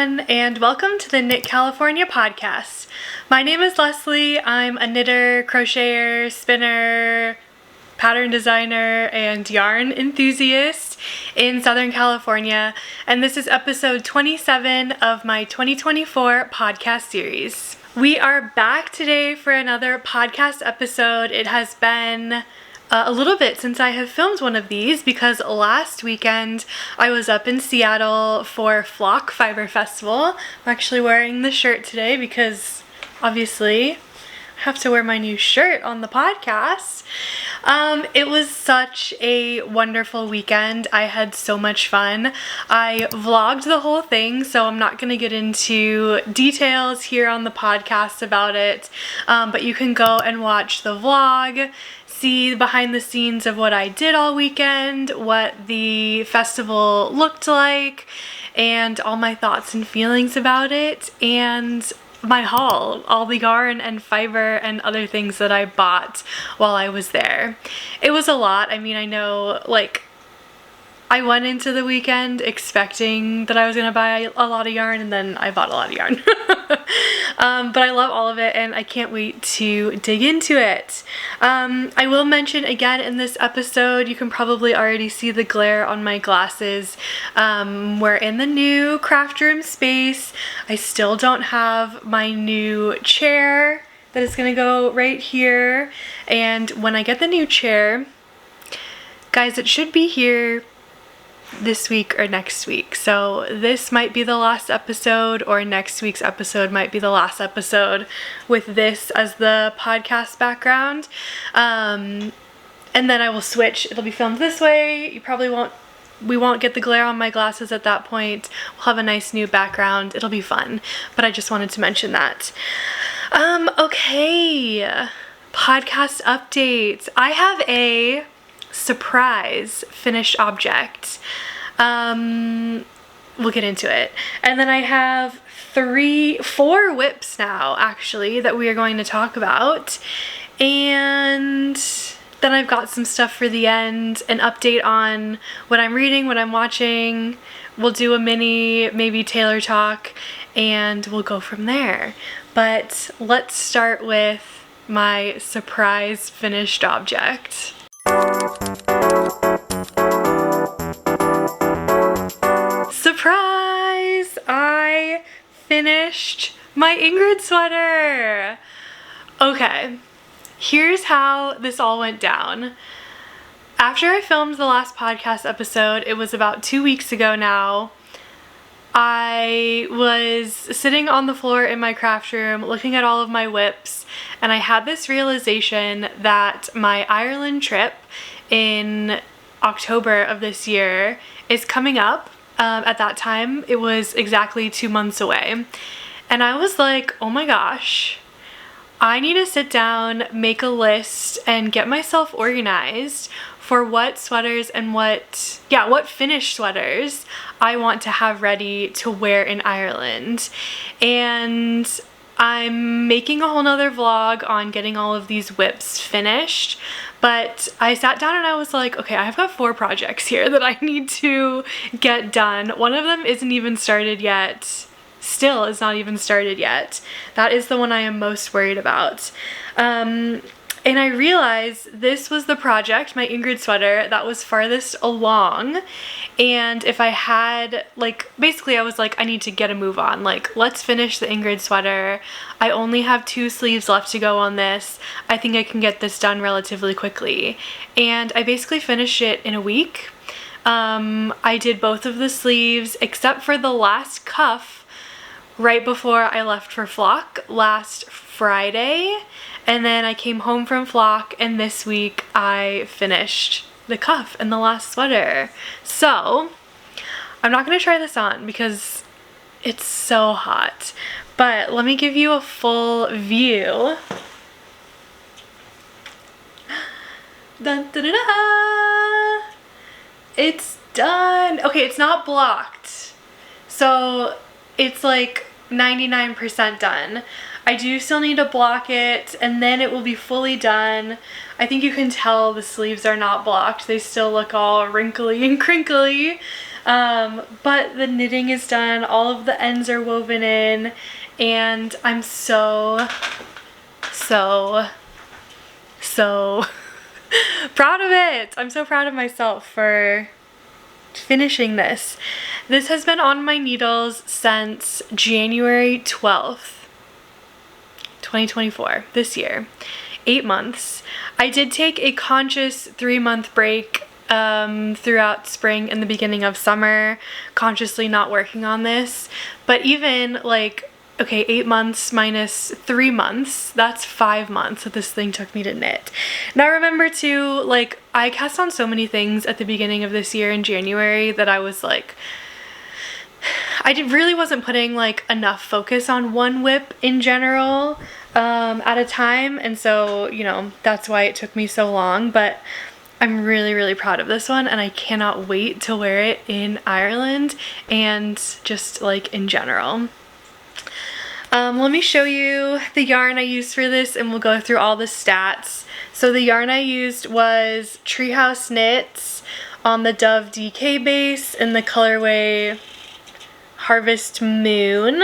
everyone, and welcome to the Knit California podcast. My name is Leslie. I'm a knitter, crocheter, spinner, pattern designer, and yarn enthusiast in Southern California, and this is episode 27 of my 2024 podcast series. We are back today for another podcast episode. It has been a little bit since I have filmed one of these because last weekend I was up in Seattle for Flock Fiber Festival. I'm actually wearing the shirt today because obviously I have to wear my new shirt on the podcast. It was such a wonderful weekend. I had so much fun. I vlogged the whole thing, so I'm not going to get into details here on the podcast about it, but you can go and watch the vlog, see behind the scenes of what I did all weekend, what the festival looked like, and all my thoughts and feelings about it, and my haul, all the yarn and fiber and other things that I bought while I was there. It was a lot. I mean, I know, like, I went into the weekend expecting that I was gonna buy a lot of yarn, and then I bought a lot of yarn. But I love all of it, and I can't wait to dig into it. I will mention again in this episode, you can probably already see the glare on my glasses. We're in the new craft room space. I still don't have my new chair that is gonna go right here, and when I get the new chair, guys, it should be here this week or next week. So this might be the last episode, or next week's episode might be the last episode with this as the podcast background. And then I will switch. It'll be filmed this way. We won't get the glare on my glasses at that point. We'll have a nice new background. It'll be fun. But I just wanted to mention that. Okay. Podcast updates. I have a surprise finished object. We'll get into it. And then I have 4 whips now, actually, that we are going to talk about. And then I've got some stuff for the end, an update on what I'm reading, what I'm watching. We'll do a mini, maybe Taylor talk, and we'll go from there. But let's start with my surprise finished object. Surprise! I finished my Ingrid sweater! Okay, here's how this all went down. After I filmed the last podcast episode, it was about 2 weeks ago now, I was sitting on the floor in my craft room looking at all of my whips, and I had this realization that my Ireland trip in October of this year is coming up. At that time, it was exactly 2 months away. And I was like, oh my gosh, I need to sit down, make a list, and get myself organized for what sweaters and what finished sweaters I want to have ready to wear in Ireland. And I'm making a whole nother vlog on getting all of these whips finished, but I sat down and I was like, okay, I've got 4 projects here that I need to get done. One of them isn't even started yet. Still is not even started yet. That is the one I am most worried about. And I realized this was the project, my Ingrid sweater, that was farthest along. And if I had, like, basically I was like, I need to get a move on. Like, let's finish the Ingrid sweater. I only have 2 sleeves left to go on this. I think I can get this done relatively quickly. And I basically finished it in a week. I did both of the sleeves except for the last cuff right before I left for Flock last Friday. And then I came home from Flock, and this week I finished the cuff and the last sweater. So I'm not going to try this on because it's so hot, but let me give you a full view. Dun, dun, dun, dun. It's done. Okay, it's not blocked, so it's like 99% done. I do still need to block it, and then it will be fully done. I think you can tell the sleeves are not blocked. They still look all wrinkly and crinkly. But the knitting is done, all of the ends are woven in, and I'm so proud of it. I'm so proud of myself for finishing this. This has been on my needles since January 12th, 2024, this year. 8 months. I did take a conscious 3-month break throughout spring and the beginning of summer, consciously not working on this. But even like, okay, 8 months minus 3 months, that's 5 months that this thing took me to knit. Now remember too, like, I cast on so many things at the beginning of this year in January that I was like, really wasn't putting like enough focus on one whip in general at a time, and so, you know, that's why it took me so long. But I'm really proud of this one, and I cannot wait to wear it in Ireland and just like in general. Let me show you the yarn I used for this, and we'll go through all the stats. So the yarn I used was Treehouse Knits on the Dove DK base in the colorway Harvest Moon.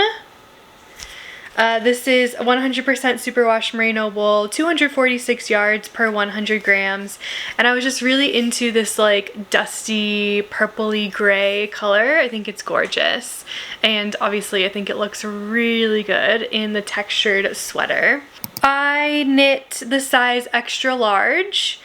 This is 100% superwash merino wool, 246 yards per 100 grams, and I was just really into this like dusty purpley gray color. I think it's gorgeous, and obviously I think it looks really good in the textured sweater. I knit the size extra large,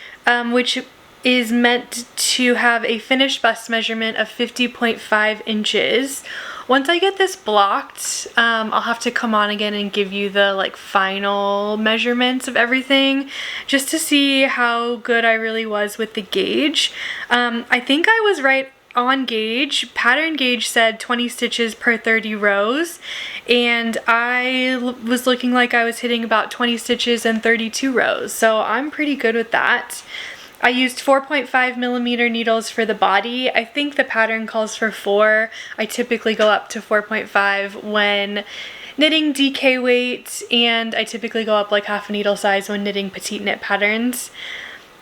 which is meant to have a finished bust measurement of 50.5 inches. Once I get this blocked, I'll have to come on again and give you the like final measurements of everything, just to see how good I really was with the gauge. I think I was right on gauge. Pattern gauge said 20 stitches per 30 rows, and I was looking like I was hitting about 20 stitches and 32 rows, so I'm pretty good with that. I used 4.5mm needles for the body. I think the pattern calls for 4. I typically go up to 4.5 when knitting DK weight, and I typically go up like half a needle size when knitting petite knit patterns.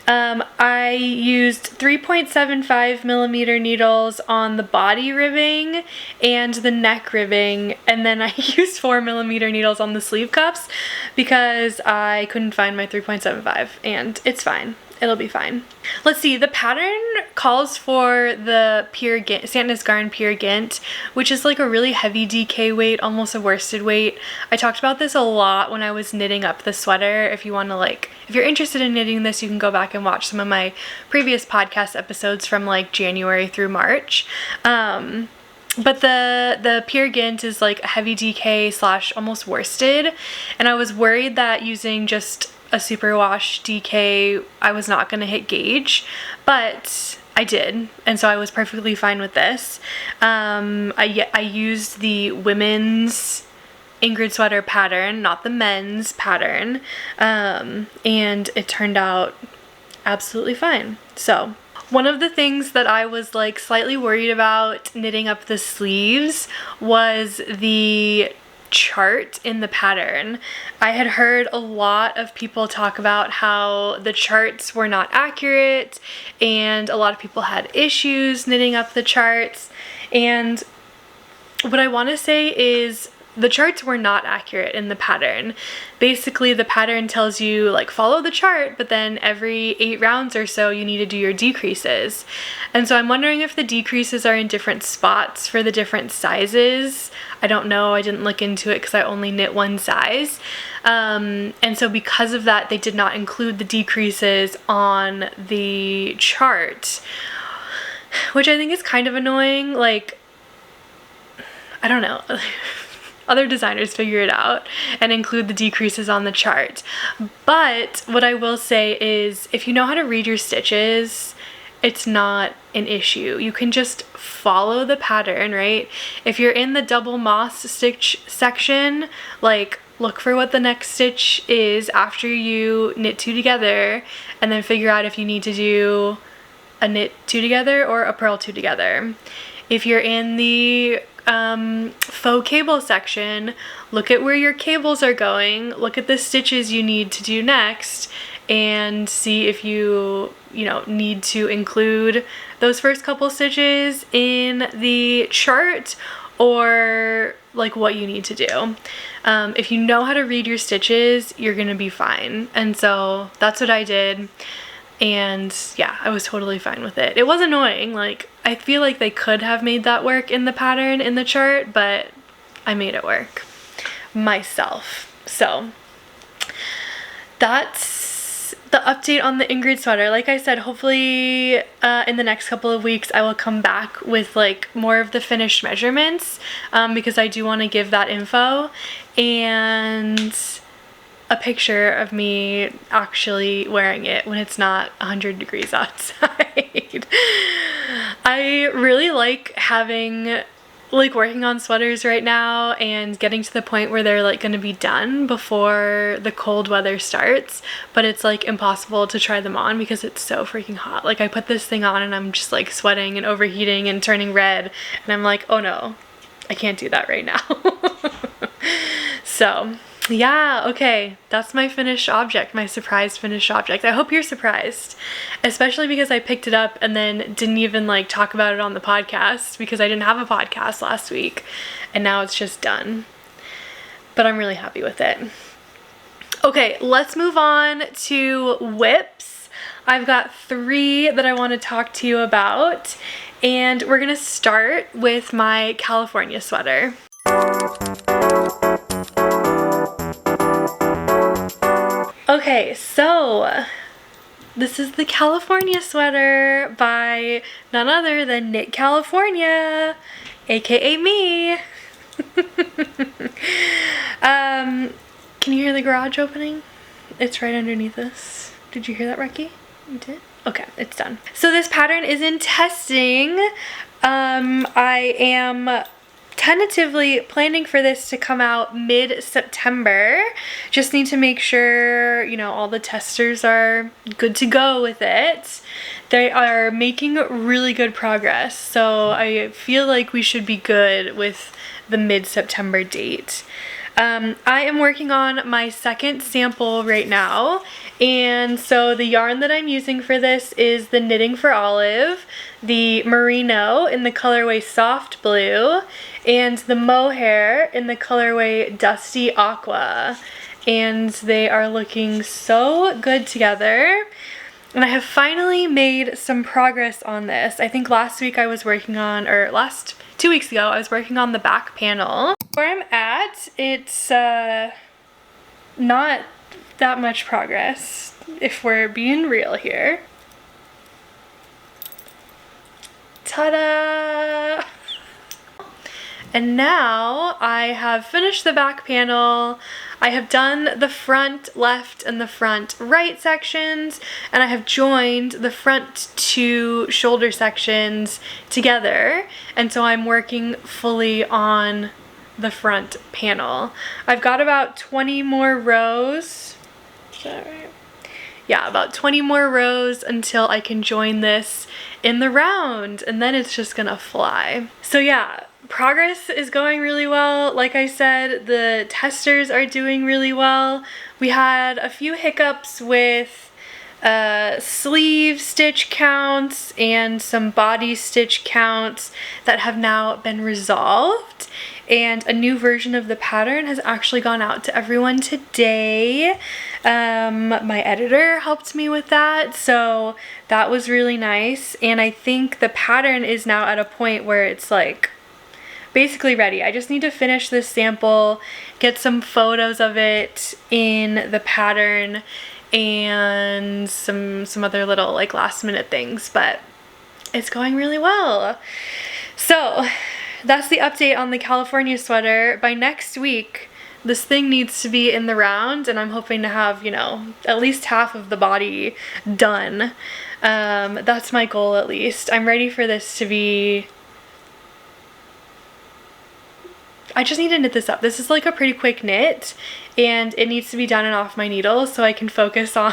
I used 3.75mm needles on the body ribbing and the neck ribbing, and then I used 4mm needles on the sleeve cuffs because I couldn't find my 3.75, and it's fine. It'll be fine. Let's see, the pattern calls for the Pure Gint, Sandnes Garn Pure Gint, which is like a really heavy DK weight, almost a worsted weight. I talked about this a lot when I was knitting up the sweater. If you want to like, if you're interested in knitting this, you can go back and watch some of my previous podcast episodes from like January through March. But the Pure Gint is like a heavy DK slash almost worsted, and I was worried that using just a superwash DK I was not going to hit gauge, but I did, and so I was perfectly fine with this. I used the women's Ingrid Sweater pattern, not the men's pattern, and it turned out absolutely fine. So one of the things that I was like slightly worried about knitting up the sleeves was the chart in the pattern. I had heard a lot of people talk about how the charts were not accurate, and a lot of people had issues knitting up the charts. And what I want to say is the charts were not accurate in the pattern. Basically, the pattern tells you like follow the chart, but then every 8 rounds or so you need to do your decreases. And so I'm wondering if the decreases are in different spots for the different sizes. I don't know, I didn't look into it because I only knit one size. And so because of that, they did not include the decreases on the chart, which I think is kind of annoying. Like, I don't know. Other designers figure it out and include the decreases on the chart. But what I will say is, if you know how to read your stitches, it's not an issue. You can just follow the pattern, right? If you're in the double moss stitch section, like, look for what the next stitch is after you knit 2 together, and then figure out if you need to do a knit 2 together or a purl 2 together. If you're in the faux cable section, look at where your cables are going, look at the stitches you need to do next, and see if you need to include those first couple stitches in the chart, or like what you need to do. If you know how to read your stitches, you're gonna be fine. And so that's what I did. And yeah, I was totally fine with it. It was annoying. Like, I feel like they could have made that work in the pattern in the chart, but I made it work myself. So that's the update on the Ingrid sweater. Like I said, hopefully in the next couple of weeks I will come back with like more of the finished measurements, because I do want to give that info and a picture of me actually wearing it when it's not 100 degrees outside. I really like working on sweaters right now and getting to the point where they're like gonna be done before the cold weather starts, but it's like impossible to try them on because it's so freaking hot. Like, I put this thing on and I'm just like sweating and overheating and turning red, and I'm like, oh no, I can't do that right now. So yeah, okay, that's my finished object, my surprise finished object. I hope you're surprised, especially because I picked it up and then didn't even like talk about it on the podcast because I didn't have a podcast last week, and now it's just done. But I'm really happy with it. Okay, let's move on to whips. I've got 3 that I want to talk to you about, and we're gonna start with my California sweater. Okay, so this is the California sweater by none other than Knit California, aka me. Can you hear the garage opening? It's right underneath us. Did you hear that, Recky? You did? Okay, it's done. So this pattern is in testing. I am tentatively planning for this to come out mid-September. Just need to make sure, all the testers are good to go with it. They are making really good progress, so I feel like we should be good with the mid-September date. I am working on my second sample right now, and so the yarn that I'm using for this is the Knitting for Olive, the Merino in the colorway Soft Blue, and the Mohair in the colorway Dusty Aqua. And they are looking so good together. And I have finally made some progress on this. I think last week I was working on, or 2 weeks ago, I was working on the back panel. Where I'm at, it's not that much progress, if we're being real here. Ta-da! And now I have finished the back panel. I have done the front left and the front right sections, and I have joined the front 2 shoulder sections together. And so I'm working fully on the front panel. I've got about 20 more rows. Is that right? Yeah, about 20 more rows until I can join this in the round, and then it's just gonna fly. So yeah, progress is going really well. Like I said, the testers are doing really well. We had a few hiccups with sleeve stitch counts and some body stitch counts that have now been resolved, and a new version of the pattern has actually gone out to everyone today. My editor helped me with that, so that was really nice, and I think the pattern is now at a point where it's like basically ready. I just need to finish this sample, get some photos of it in the pattern, and some other little like last minute things, but it's going really well. So that's the update on the California sweater. By next week, this thing needs to be in the round, and I'm hoping to have, at least half of the body done. That's my goal, at least. I'm ready for this to be... I just need to knit this up. This is like a pretty quick knit, and it needs to be done and off my needle so I can focus on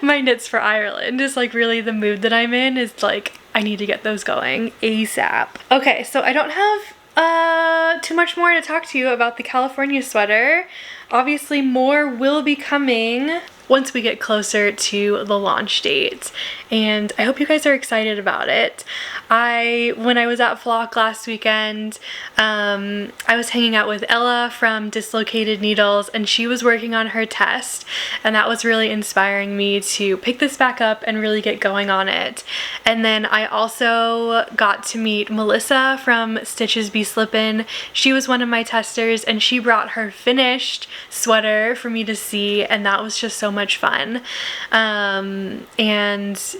my knits for Ireland. Is like really the mood that I'm in, is like I need to get those going ASAP. Okay, so I don't have too much more to talk to you about the California sweater. Obviously more will be coming. once we get closer to the launch date, and I hope you guys are excited about it. When I was at Flock last weekend, I was hanging out with Ella from Dislocated Needles, and she was working on her test, and that was really inspiring me to pick this back up and really get going on it. And then I also got to meet Melissa from Stitches Be Slippin'. She was one of my testers, and she brought her finished sweater for me to see, and that was just so much fun. And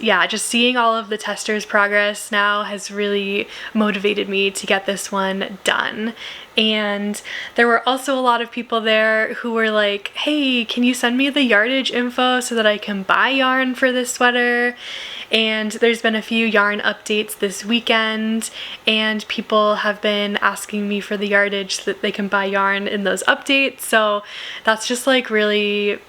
yeah, just seeing all of the testers' progress now has really motivated me to get this one done. And there were also a lot of people there who were like, hey, can you send me the yardage info so that I can buy yarn for this sweater? And there's been a few yarn updates this weekend, and people have been asking me for the yardage so that they can buy yarn in those updates. So that's just like really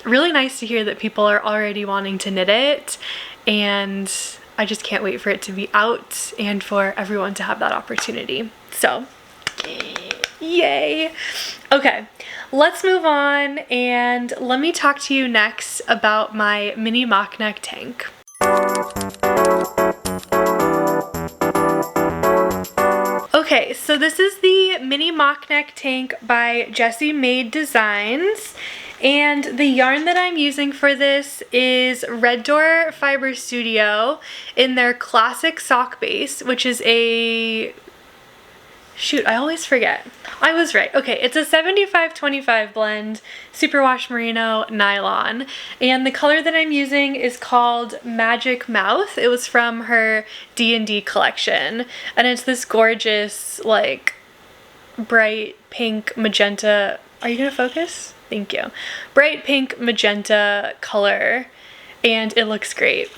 nice to hear that people are already wanting to knit it, and I just can't wait for it to be out and for everyone to have that opportunity. So yay. Okay, let's move on, and let me talk to you next about my mini mock neck tank. Okay, so this is the mini mock neck tank by Jessie Made Designs, and the yarn that I'm using for this is Red Door Fiber Studio in their classic sock base, which is a... shoot, I always forget. I was right. Okay, it's a 75-25 blend, superwash merino nylon, and the color that I'm using is called Magic Mouth. It was from her D&D collection, and it's this gorgeous, like, bright pink magenta. Are you gonna focus? Thank you. Bright pink magenta color, and it looks great.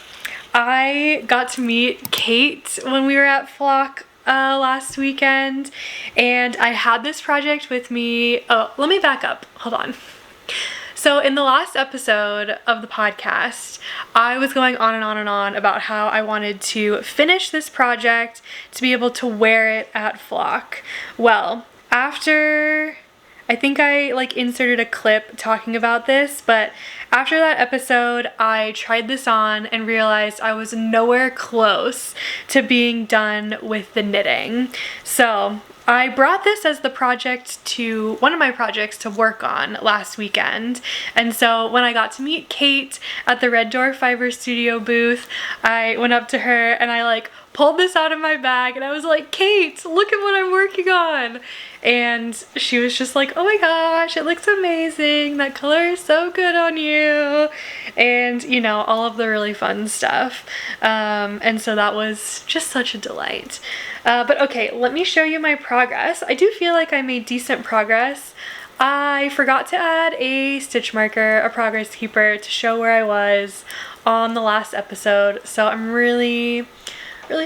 I got to meet Kate when we were at Flock last weekend, and I had this project with me. Oh, let me back up. Hold on. So in the last episode of the podcast, I was going on and on and on about how I wanted to finish this project to be able to wear it at Flock. Well, after... I think I like inserted a clip talking about this, but after that episode, I tried this on and realized I was nowhere close to being done with the knitting. So I brought this as the project to one of my projects to work on last weekend. And so when I got to meet Kate at the Red Door Fiber Studio booth, I went up to her and I like pulled this out of my bag and I was like, Kate, look at what I'm working on. And she was just like, oh my gosh, it looks amazing. That color is so good on you. And, you know, all of the really fun stuff. And so that was just such a delight. But okay, let me show you my progress. I do feel like I made decent progress. I forgot to add a stitch marker, a progress keeper, to show where I was on the last episode. So I'm really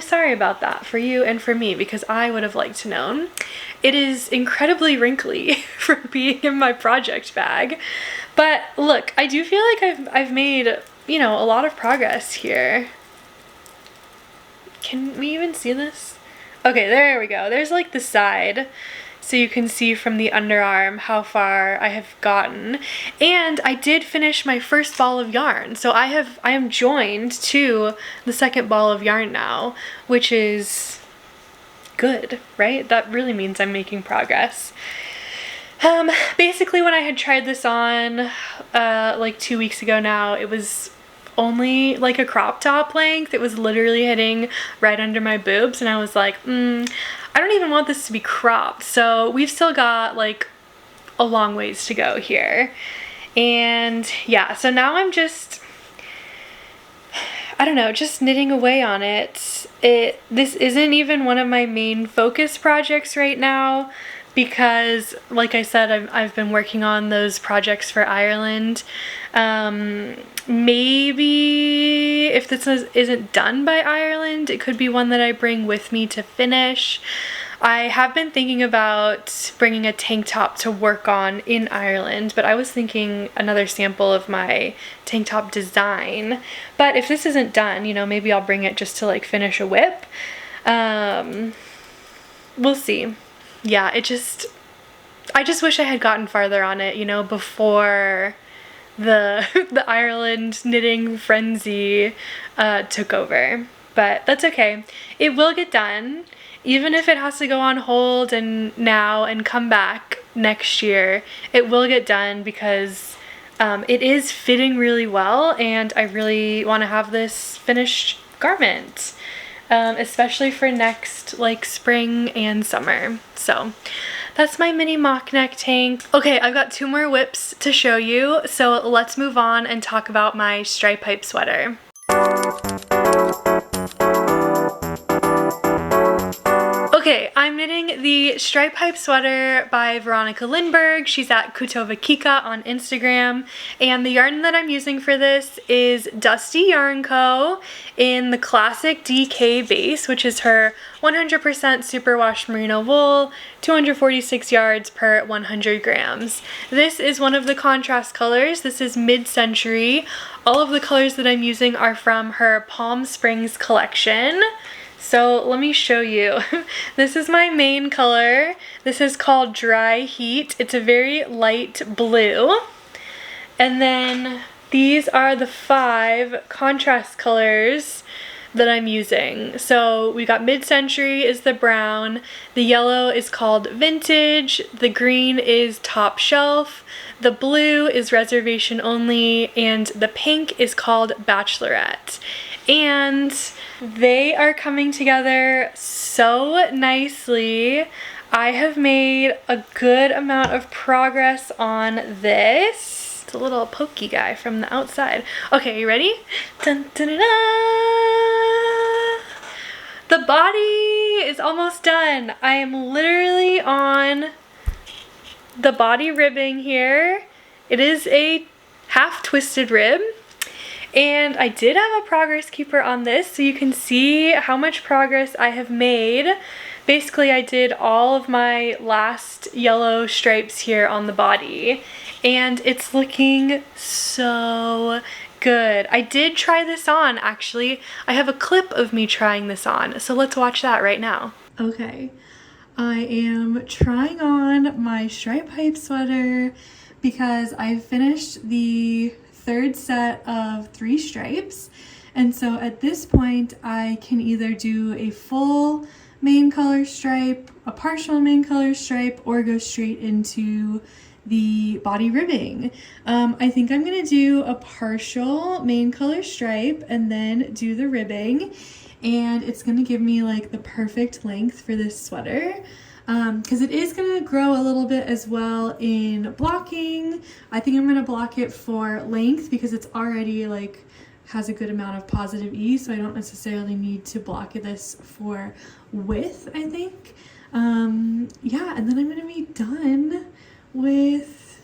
sorry about that for you and for me, because I would have liked to known. It is incredibly wrinkly for being in my project bag. But look, I do feel like I've made, you know, a lot of progress here. Can we even see this? Okay, there we go. There's like the side. So you can see from the underarm how far I have gotten. And I did finish my first ball of yarn. So I am joined to the second ball of yarn now, which is good, right? That really means I'm making progress. Basically when I had tried this on like 2 weeks ago now, it was only like a crop top length. It was literally hitting right under my boobs, and I was like, I don't even want this to be cropped. So we've still got like a long ways to go here. And yeah, so now I'm just, I don't know, just knitting away on it. This isn't even one of my main focus projects right now, because like I said, I've been working on those projects for Ireland. Maybe if this isn't done by Ireland, it could be one that I bring with me to finish. I have been thinking about bringing a tank top to work on in Ireland, but I was thinking another sample of my tank top design. But if this isn't done, you know, maybe I'll bring it just to like finish a whip. We'll see. Yeah, I just wish I had gotten farther on it, you know, before the the Ireland knitting frenzy took over. But that's okay. It will get done, even if it has to go on hold and now and come back next year. It will get done because it is fitting really well, and I really want to have this finished garment, especially for next like spring and summer. So that's my mini mock neck tank. Okay, I've got 2 more whips to show you, so let's move on and talk about my stripe pipe sweater. Okay, I'm knitting the stripe pipe sweater by Veronika Lindberg. She's at Kutova Kika on Instagram, and the yarn that I'm using for this is Dusty Yarn Co. in the classic DK base, which is her 100% superwash merino wool, 246 yards per 100 grams. This is one of the contrast colors. This is mid-century. All of the colors that I'm using are from her Palm Springs collection. So let me show you. This is my main color. This is called Dry Heat. It's a very light blue. And then these are the 5 contrast colors that I'm using. So we got mid-century is the brown, the yellow is called vintage, the green is top shelf, the blue is reservation only, and the pink is called Bachelorette. And they are coming together so nicely. I have made a good amount of progress on this. It's a little pokey guy from the outside. Okay, you ready? Dun, dun, dun, dun. The body is almost done. I am literally on the body ribbing here. It is a half twisted rib. And I did have a progress keeper on this, so you can see how much progress I have made. Basically, I did all of my last yellow stripes here on the body, and it's looking so good. I did try this on, actually. I have a clip of me trying this on, so let's watch that right now. Okay, I am trying on my stripe pipe sweater because I finished the 3rd set of 3 stripes, and so at this point I can either do a full main color stripe, a partial main color stripe, or go straight into the body ribbing. I think I'm gonna do a partial main color stripe and then do the ribbing, and it's gonna give me like the perfect length for this sweater. Because it is going to grow a little bit as well in blocking. I think I'm going to block it for length because it's already like has a good amount of positive E, so I don't necessarily need to block this for width, I think. Yeah, and then I'm going to be done with,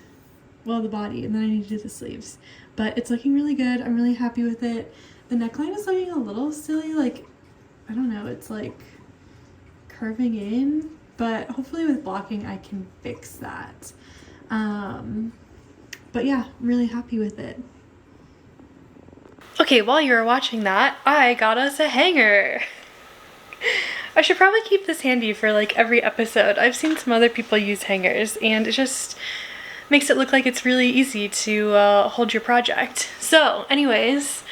well, the body, and then I need to do the sleeves. But it's looking really good. I'm really happy with it. The neckline is looking a little silly, like, I don't know, it's like curving in. But hopefully with blocking I can fix that. But yeah, I'm really happy with it. Okay, while you were watching that, I got us a hanger. I should probably keep this handy for like every episode. I've seen some other people use hangers, and it just makes it look like it's really easy to hold your project. So anyways,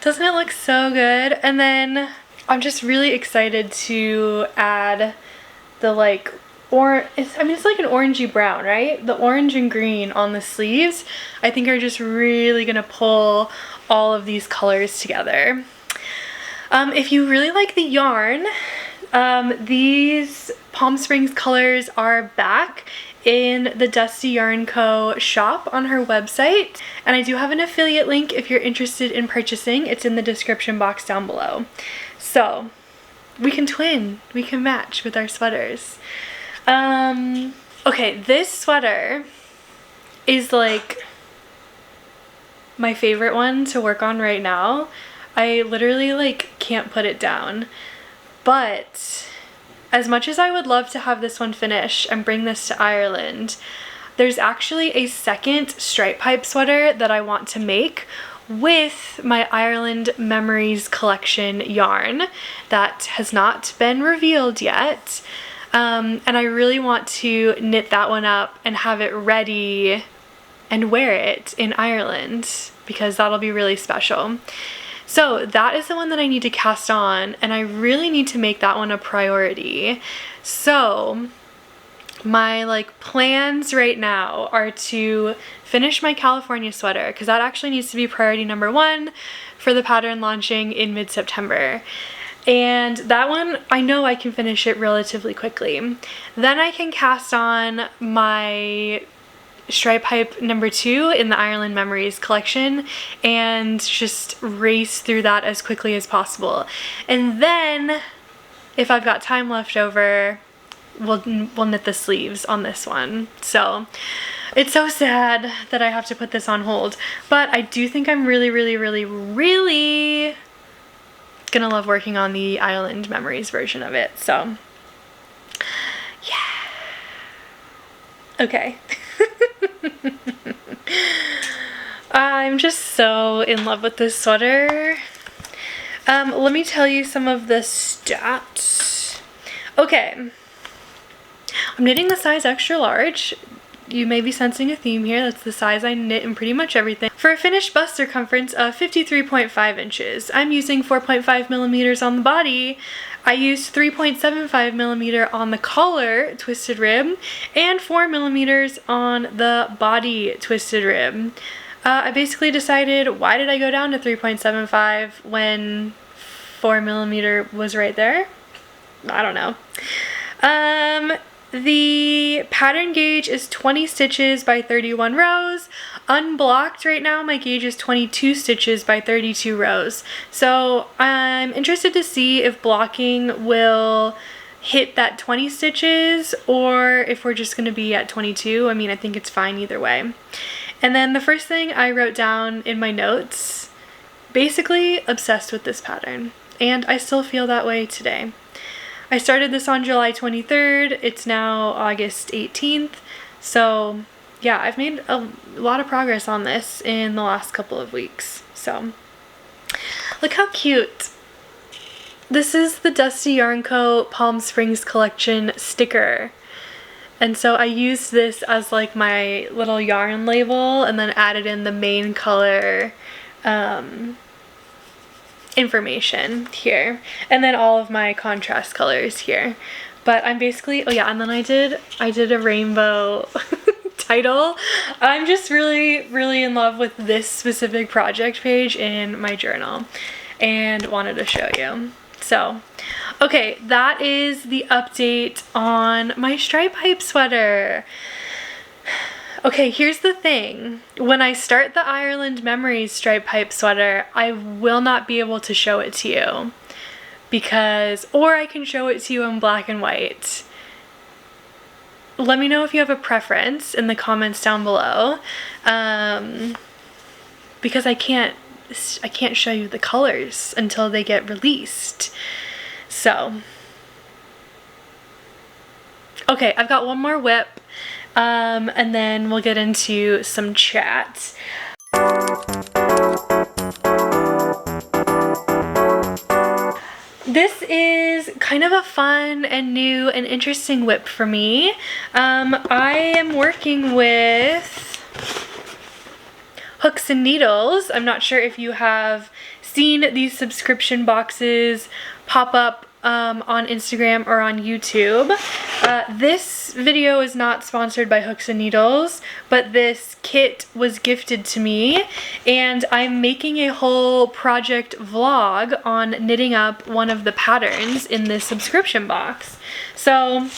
doesn't it look so good? And then I'm just really excited to add the like it's like an orangey brown, right? The orange and green on the sleeves I think are just really gonna pull all of these colors together. If you really like the yarn, these Palm Springs colors are back in the Dusty Yarn Co. shop on her website, and I do have an affiliate link if you're interested in purchasing. It's in the description box down below. So we can twin, we can match with our sweaters. Okay, this sweater is like my favorite one to work on right now. I literally like can't put it down. But as much as I would love to have this one finish and bring this to Ireland, there's actually a second stripe pipe sweater that I want to make with my Ireland Memories collection yarn that has not been revealed yet. And I really want to knit that one up and have it ready and wear it in Ireland, because that'll be really special. So that is the one that I need to cast on, and I really need to make that one a priority. So my like plans right now are to finish my California sweater, because that actually needs to be priority number 1 for the pattern launching in mid-September. And that one, I know I can finish it relatively quickly. Then I can cast on my stripe pipe number 2 in the Ireland Memories collection and just race through that as quickly as possible. And then if I've got time left over, we'll knit the sleeves on this one. So it's so sad that I have to put this on hold, but I do think I'm really gonna love working on the Ireland Memories version of it. So yeah. Okay. I'm just so in love with this sweater. Let me tell you some of the stats. Okay, I'm knitting the size extra large. You may be sensing a theme here. That's the size I knit in pretty much everything. For a finished bust circumference of 53.5 inches, I'm using 4.5 millimeters on the body. I used 3.75 millimeter on the collar twisted rib and 4 millimeters on the body twisted rib. I basically decided, why did I go down to 3.75 when 4 millimeter was right there? I don't know. The pattern gauge is 20 stitches by 31 rows. Unblocked right now, my gauge is 22 stitches by 32 rows. So I'm interested to see if blocking will hit that 20 stitches or if we're just going to be at 22. I mean, I think it's fine either way. And then the first thing I wrote down in my notes, basically obsessed with this pattern. And I still feel that way today. I started this on July 23rd. It's now August 18th. So yeah, I've made a lot of progress on this in the last couple of weeks. So look how cute. This is the Dusty Yarn Co. Palm Springs collection sticker. And so I used this as like my little yarn label and then added in the main color information here, and then all of my contrast colors here. But I'm basically, oh yeah, and then I did a rainbow title. I'm just really in love with this specific project page in my journal and wanted to show you. So okay, that is the update on my stripe pipe sweater. Okay, here's the thing. When I start the Ireland Memories stripe pipe sweater, I will not be able to show it to you because, or I can show it to you in black and white. Let me know if you have a preference in the comments down below, because I can't show you the colors until they get released. So, okay, I've got one more whip. And then we'll get into some chat. This is kind of a fun and new and interesting whip for me. I am working with hooks and needles. I'm not sure if you have seen these subscription boxes pop up on Instagram or on YouTube. This video is not sponsored by Hooks and Needles, but this kit was gifted to me, and I'm making a whole project vlog on knitting up one of the patterns in this subscription box. So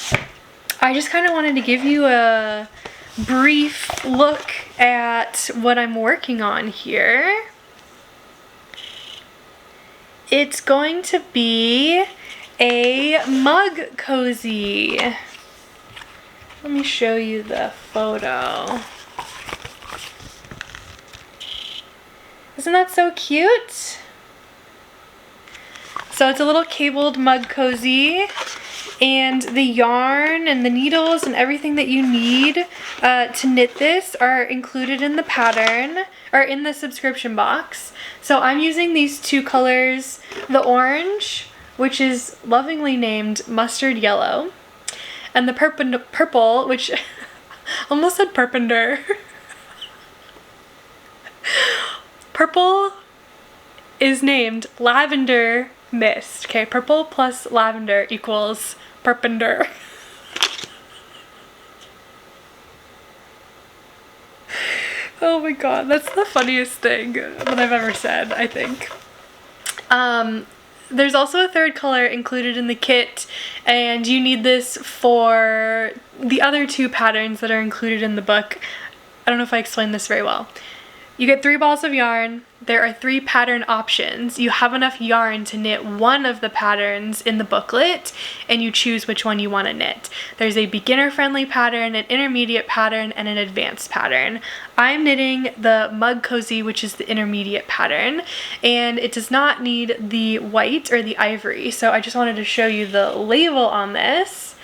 I just kind of wanted to give you a brief look at what I'm working on here. It's going to be a mug cozy. Let me show you the photo. Isn't that so cute? So it's a little cabled mug cozy, and the yarn and the needles and everything that you need to knit this are included in the pattern, or in the subscription box. So I'm using these two colors, the orange, which is lovingly named mustard yellow, and the purple, which almost said purpender. Purple is named Lavender Mist. Okay, purple plus lavender equals purpender. Oh my god, that's the funniest thing that I've ever said, I think. There's also a third color included in the kit, and you need this for the other 2 patterns that are included in the book. I don't know if I explained this very well. You get 3 balls of yarn. There are 3 pattern options. You have enough yarn to knit one of the patterns in the booklet, and you choose which one you want to knit. There's a beginner-friendly pattern, an intermediate pattern, and an advanced pattern. I'm knitting the Mug Cozy, which is the intermediate pattern, and it does not need the white or the ivory, so I just wanted to show you the label on this.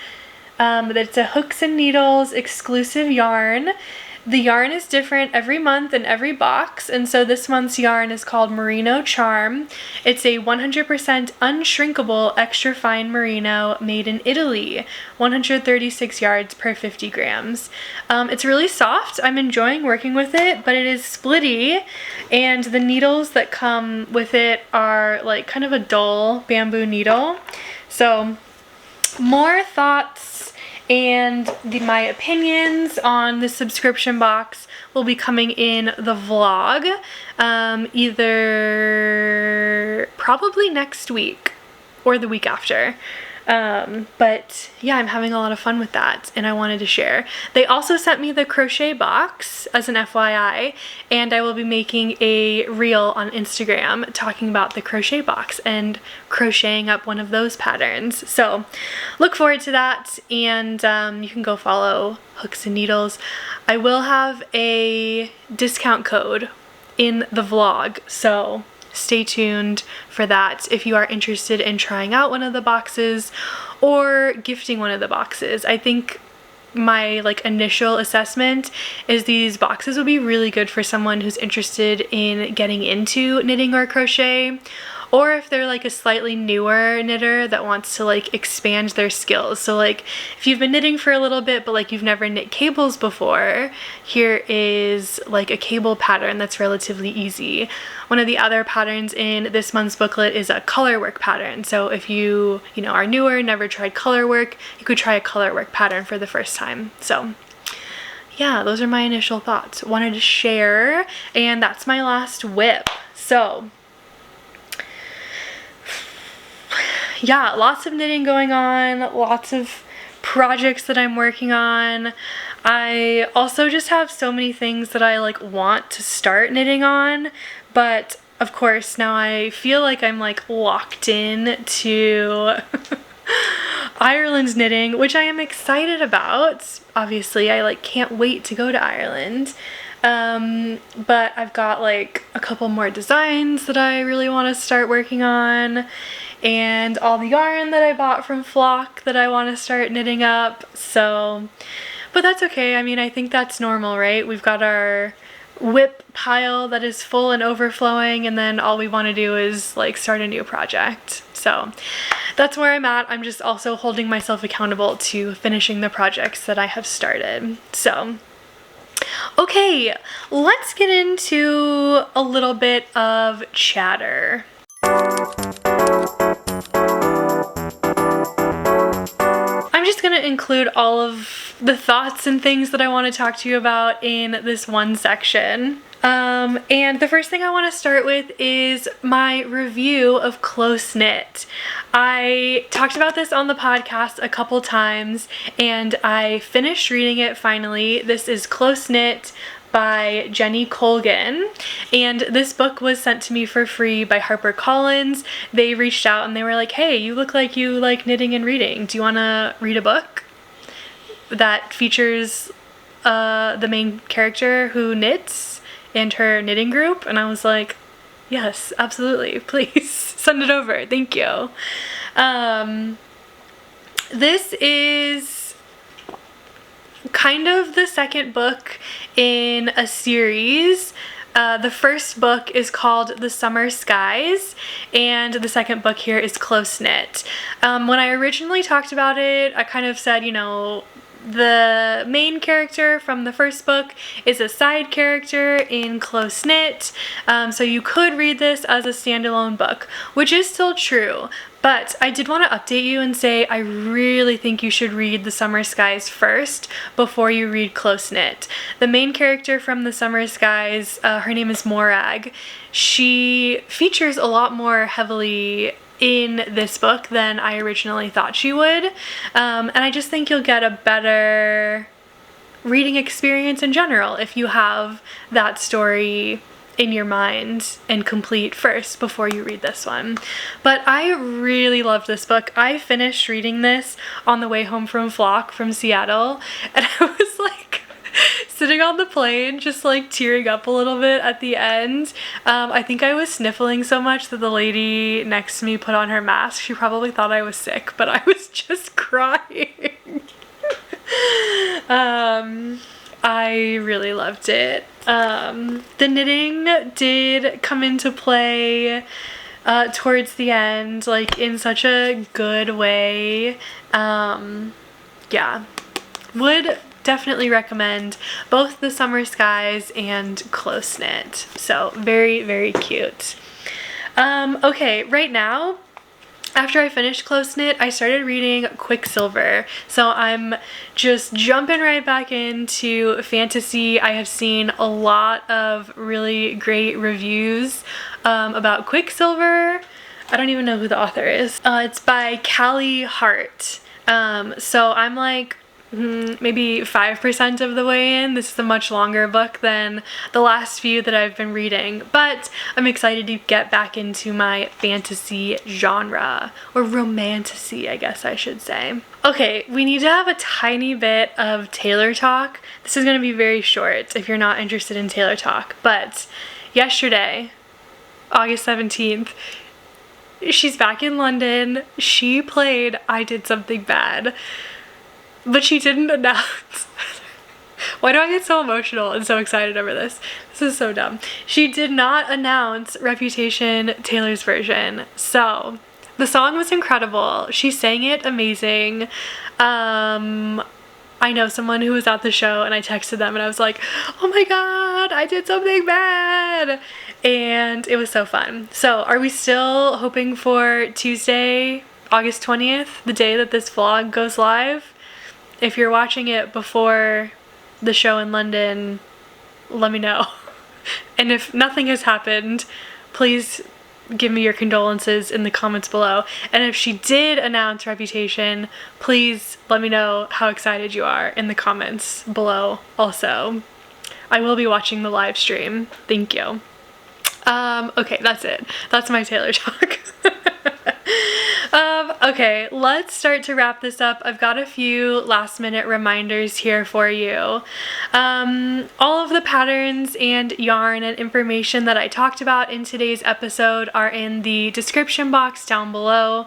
That it's a Hooks and Needles exclusive yarn. The yarn is different every month and every box, and so this month's yarn is called Merino Charm. It's a 100% unshrinkable extra fine merino made in Italy, 136 yards per 50 grams. It's really soft. I'm enjoying working with it, but it is splitty, and the needles that come with it are like kind of a dull bamboo needle. So more thoughts and my opinions on the subscription box will be coming in the vlog, either probably next week or the week after. But yeah, I'm having a lot of fun with that, and I wanted to share. They also sent me the crochet box as an FYI, and I will be making a reel on Instagram talking about the crochet box and crocheting up one of those patterns. So look forward to that, and you can go follow Hooks and Needles. I will have a discount code in the vlog, so stay tuned for that if you are interested in trying out one of the boxes or gifting one of the boxes. I think my initial assessment is these boxes would be really good for someone who's interested in getting into knitting or crochet, or if they're a slightly newer knitter that wants to expand their skills. So if you've been knitting for a little bit but you've never knit cables before, here is a cable pattern that's relatively easy. One of the other patterns in this month's booklet is a color work pattern. So if you are newer, never tried color work, you could try a color work pattern for the first time. So yeah, those are my initial thoughts. Wanted to share, and that's my last whip. So yeah, lots of knitting going on, lots of projects that I'm working on. I also just have so many things that I want to start knitting on, but of course now I feel like I'm locked in to Ireland's knitting, which I am excited about. Obviously, I can't wait to go to Ireland. But I've got a couple more designs that I really want to start working on, and all the yarn that I bought from Flock that I want to start knitting up. So, but that's okay. I mean, I think that's normal, right? We've got our whip pile that is full and overflowing, and then all we want to do is start a new project. So that's where I'm at. I'm just also holding myself accountable to finishing the projects that I have started. So okay, let's get into a little bit of chatter. I'm just going to include all of the thoughts and things that I want to talk to you about in this one section. And the first thing I want to start with is my review of Close Knit. I talked about this on the podcast a couple times, and I finished reading it finally. This is Close Knit by Jenny Colgan, and this book was sent to me for free by HarperCollins. They reached out and they were like, hey, you look like you like knitting and reading. Do you want to read a book that features the main character who knits and her knitting group? And I was like, yes, absolutely, please send it over, thank you. This is kind of the second book in a series. The first book is called The Summer Skies, and the second book here is Close Knit. When I originally talked about it, I kind of said, The main character from the first book is a side character in Close Knit, so you could read this as a standalone book, which is still true. But I did want to update you and say I really think you should read The Summer Skies first before you read Close Knit. The main character from The Summer Skies, her name is Morag. She features a lot more heavily in this book than I originally thought she would. And I just think you'll get a better reading experience in general if you have that story in your mind and complete first before you read this one. But I really loved this book. I finished reading this on the way home from Flock from Seattle, and I was like sitting on the plane just like tearing up a little bit at the end. I think I was sniffling so much that the lady next to me put on her mask. She probably thought I was sick, but I was just crying. I really loved it. The knitting did come into play towards the end, like in such a good way. Yeah, would definitely recommend both The Summer Skies and Close Knit. So very, very cute. Okay, right now, after I finished Close Knit, I started reading Quicksilver. So I'm just jumping right back into fantasy. I have seen a lot of really great reviews about Quicksilver. I don't even know who the author is. It's by Callie, Hart. So I'm like maybe 5% of the way in. This is a much longer book than the last few that I've been reading, but I'm excited to get back into my fantasy genre, or romantasy, I guess I should say. Okay, we need to have a tiny bit of Taylor talk. This is going to be very short if you're not interested in Taylor talk, but yesterday, August 17th, she's back in London. She played I Did Something Bad, but she didn't announce. Why do I get so emotional and so excited over this? This is so dumb. She did not announce Reputation, Taylor's version. So the song was incredible. She sang it amazing. I know someone who was at the show, and I texted them and I was like, oh my god, I did something bad. And it was so fun. So are we still hoping for Tuesday, August 20th, the day that this vlog goes live? If you're watching it before the show in London, let me know. And if nothing has happened, please give me your condolences in the comments below. And if she did announce Reputation, please let me know how excited you are in the comments below also. I will be watching the live stream. Thank you. Okay, that's it. That's my Taylor talk. Okay, let's start to wrap this up. I've got a few last minute reminders here for you. All of the patterns and yarn and information that I talked about in today's episode are in the description box down below,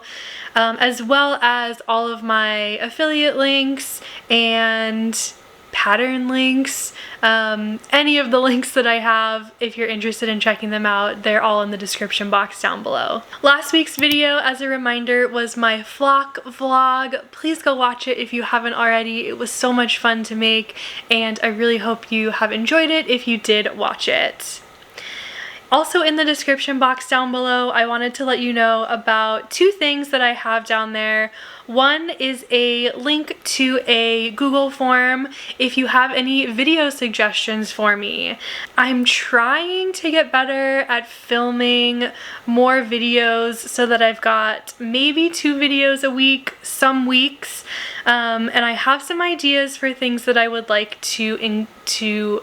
as well as all of my affiliate links and pattern links. Any of the links that I have, if you're interested in checking them out, they're all in the description box down below. Last week's video, as a reminder, was my flock vlog. Please go watch it if you haven't already. It was so much fun to make, and I really hope you have enjoyed it if you did watch it. Also in the description box down below, I wanted to let you know about two things that I have down there. One is a link to a Google form if you have any video suggestions for me. I'm trying to get better at filming more videos so that I've got maybe 2 videos a week some weeks, and I have some ideas for things that I would like to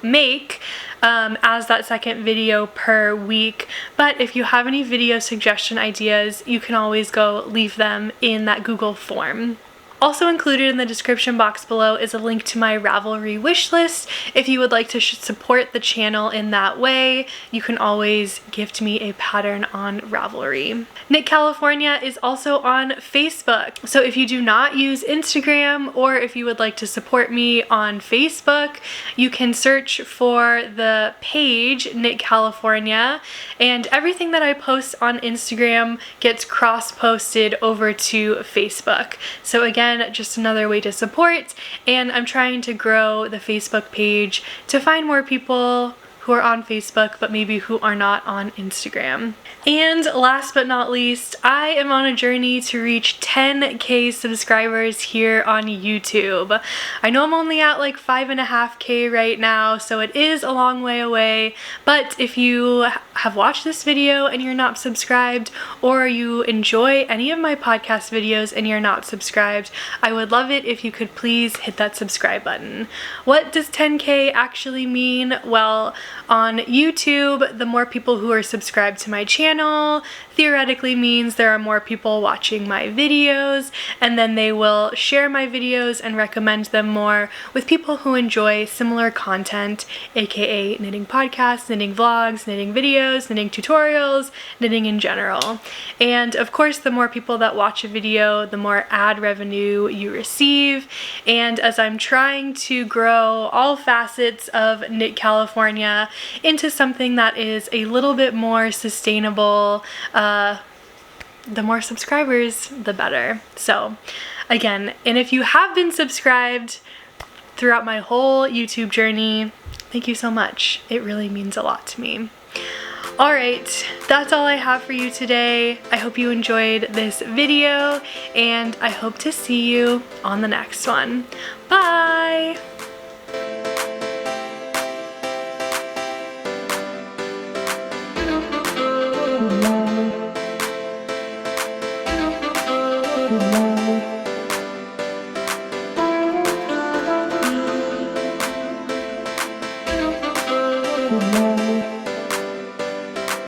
make as that second video per week. But if you have any video suggestion ideas, you can always go leave them in that Google form. Also included in the description box below is a link to my Ravelry wishlist. If you would like to support the channel in that way, you can always gift me a pattern on Ravelry. Knit California is also on Facebook. So if you do not use Instagram, or if you would like to support me on Facebook, you can search for the page Knit California, and everything that I post on Instagram gets cross-posted over to Facebook. So again, again, just another way to support, and I'm trying to grow the Facebook page to find more people who are on Facebook but maybe who are not on Instagram. And last but not least, I am on a journey to reach 10K subscribers here on YouTube. I know I'm only at like 5.5K right now, so it is a long way away, but if you have watched this video and you're not subscribed, or you enjoy any of my podcast videos and you're not subscribed, I would love it if you could please hit that subscribe button. What does 10K actually mean? Well, on YouTube, the more people who are subscribed to my channel theoretically means there are more people watching my videos, and then they will share my videos and recommend them more with people who enjoy similar content, aka knitting podcasts, knitting vlogs, knitting videos, knitting tutorials, knitting in general. And of course, the more people that watch a video, the more ad revenue you receive. And as I'm trying to grow all facets of Knit California into something that is a little bit more sustainable, the more subscribers, the better. So again, and if you have been subscribed throughout my whole YouTube journey, thank you so much. It really means a lot to me. Alright, that's all I have for you today. I hope you enjoyed this video, and I hope to see you on the next one. Bye!